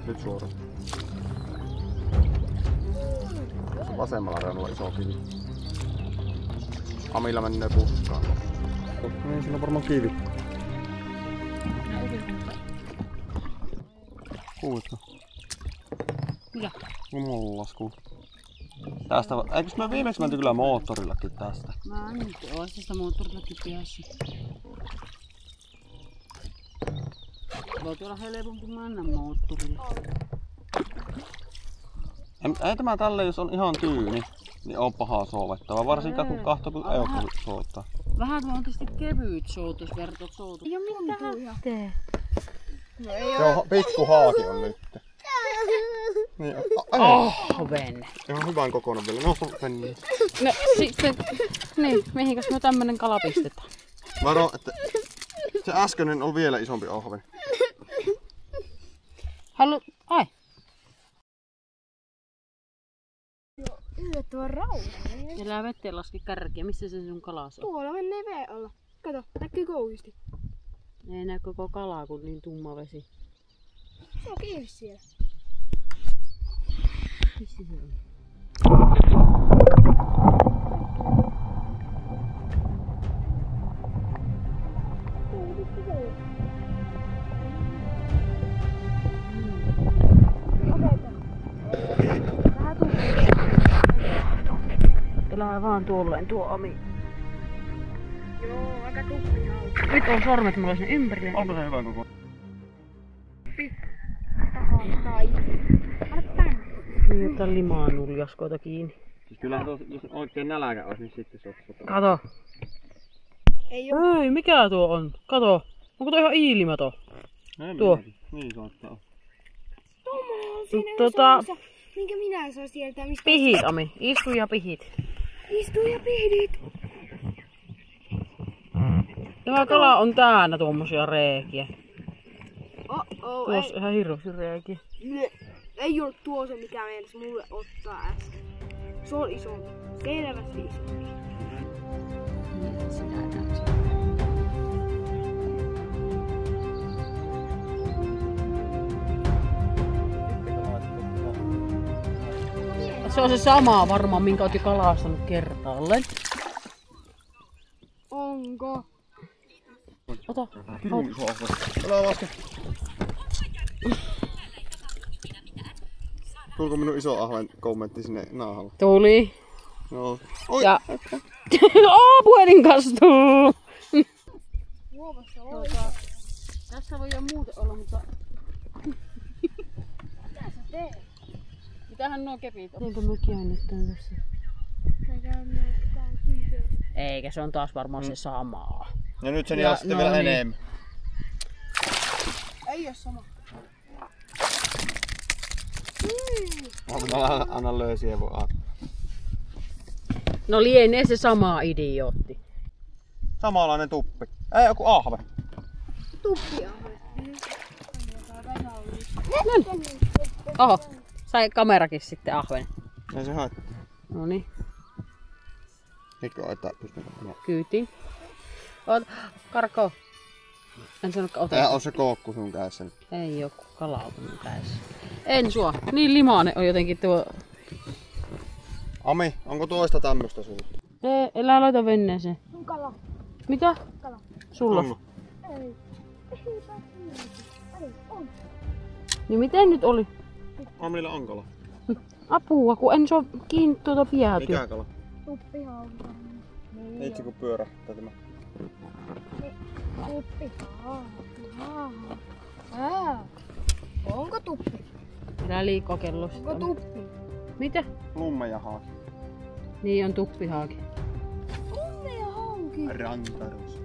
Nyt suoraan. Se vasemmalla reunalla iso kivi. Amilla menee puskaan. Niin, siinä on varmaan kivi. Kuulitko? Mikä? Mullasku. Tästä, eikös me viimeksi menty kyllä moottorillakin tästä? Mä nyt ois tästä moottorillakin päässä. Voit olla helpompi mennä moottorilla. Ei tämä tälle, jos on ihan tyyni, niin on pahaa souvettava. Varsinkaan kun kahtoo, kun ei ole soottaa. Vähän on tietysti kevyt soutus, vertot soutus. Ei oo mitään tee. No ei oo. Pikku haaki on nyt. Niin, Venne. Ihan hyvän kokoinen vielä. No, Venni. No sitten, niin, mihinkäs me tämmönen kala pistetään? Varo, että se äskeinen on vielä isompi ahven. Ai. Joo, yllättävän rauhallinen. Elää vetteen laski kärkiä. Missä se sun kalas on? Tuolla menee veen alla. Kato, näkyy kouhisti. Ei näy koko kalaa, kun niin tumma vesi. Se on kiinni siellä. Missä se on? Elää vaan tuolleen tuo Ami. Joo, aika tuppi hauki. Nyt on sormet mulla sinne ympärille. Onko se hyvä koko? Tai. Anna tänne. Niin, ottaa limaa nuljaskoita kiinni. Siis kyllähän jos oikein nälkä olisi, niin sitten se olisi. Kato. Ei oo. Ei, mikä tuo on? Kato. Onko tuo ihan iilimato? Tuo. Niin saattaa olla. Tommonen on siinä Tota- minkä minä saan sieltä. Mistä Pihit, Ami. Istu ja pihit. istuu ja pihdit. Tämä kala on täynnä tuommoisia reikiä. Oh, Tuossa ihan hirveästi reikiä. ei ollut tuo se mikä meinas mulle ottaa äsken. Se on isompi. Selvästi isompi. Se on se sama varmaan, minkä oot jo kalastanut kertaalleen. Onko? Ota. Älä laske. Tuliko minun iso ahven kommentti sinne naahalle? Tuli. No. Oi! Ja... puhelin kastuu! Luovassa oli. Tässä voi jo muuten olla, mutta... Mitä sä teet? Mitähän nuo kepit on? Eikö me käännetään tässä? Eikä, se on taas varmaan se samaa. Ja nyt sen Ja, jää sitten no vielä niin. enemmän. Ei oo sama. Anna löysiä voi aattaa. No lienee se sama idiootti. Samanlainen tuppi. Ei joku ahve. Tuppia. Oho, sai kamerakin sitten ahven. Ei se haittaa. Noniin, Mikko että pystyy. kyytiin. Oot, Karko. En sanonut, Tää ota. on se koukku sun kädessä nyt. Ei oo kala on mun kädessä. En sua. Niin limaane on jotenkin tuo. Ami, onko toista tämmöstä sulla? Ei, älä laita veneeseen. On kala. Mitä? Kala. Sulla? Onko? Ei. Ei, on. Niin miten nyt oli? Amilla on kala. Apua, kun en saa kiinni tuota piätyä. Mikä kala? Tuppi hauki. Itse kun pyörähtää tämä. Tuppi hauki. Onko tuppi? Älä liikaa kellosta. Onko tuppi? Mitä? Lummeja haaki. Niin on tuppihaaki. Tummea hauki. Rantarus.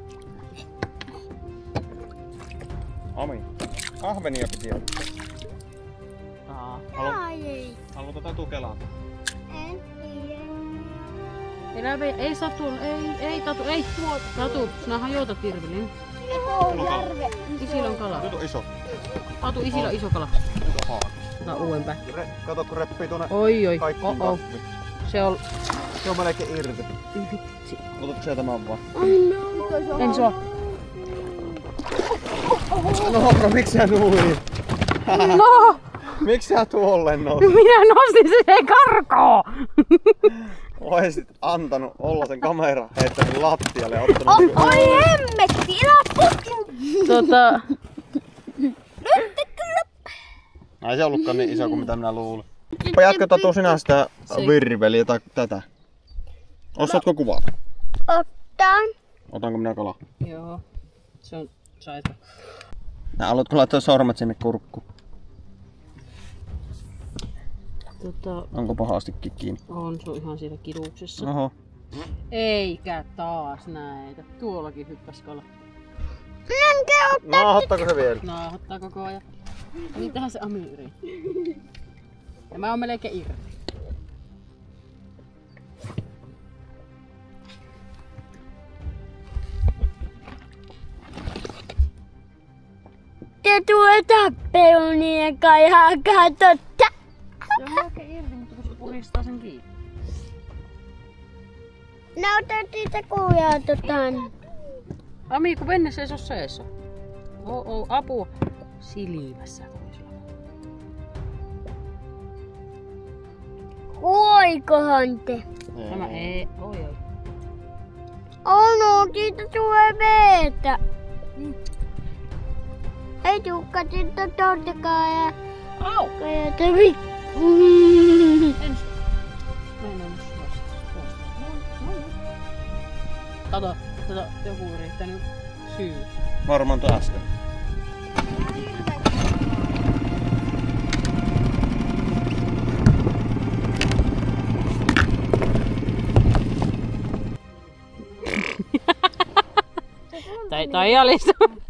Ami, ahvenia piti ottaa. Ai ei. Haluatko tätä kelata? En Elä ei saa tuolla, ei Tatu, ei. Tatu, sinä hajota tirvelin. järve. Isillä on kala. Nyt on iso. Tatu, isillä on iso kala. Nyt on haaki. Ota uudempää. Kato kun reppii tuonne Oi, kaikki kasvi. Se on... Se on melkein irti. Vitsi. Otatko sieltä tämän vaan? Ai no, En saa. No, miksi sä nuin? No! Miksi sä tuolle nousit? Minä nostin sen karkoon! Oisit antanut olla sen kameran heittänyt lattialle ja ottanut... Oi hemmetti, elä putin! Nyt kyllä. Ei se ollutkaan niin iso kuin mitä minä luulin. Jatketa tuu sinä sitä virveliä tai tätä. Osaatko kuvata? Ottaan. Otanko minä kalaa? Joo. Se on... Saitko? Haluatko laittaa sormet sinne kurkkuun? Onko pahastikin kiinni? On, se on ihan siellä kiduksessa. Oho. Eikä taas näitä. Tuollakin hyppäs kala. Naahottaako se vielä? Naahattaa koko ajan. Niitähän se Amyri. Ja mä oon melkein irti. Te tulee tappeluniin kai hakaa totta. Se on melkein irti, mutta kun se puristaa sen kiinni. No otettiin se kuvia totan. Ami, kun venne seiso. Apua. Silmässä voisi olla. Voikohan te? Tämä ei. Oi. No, siitä tulee veetä. Ei tukka siitä tottakaan ja... Au! Ja tevi. En syö. Näin on suosittu. Kato, joku on yrittänyt syy. Varmaan tuo äsken. Tai alistunut.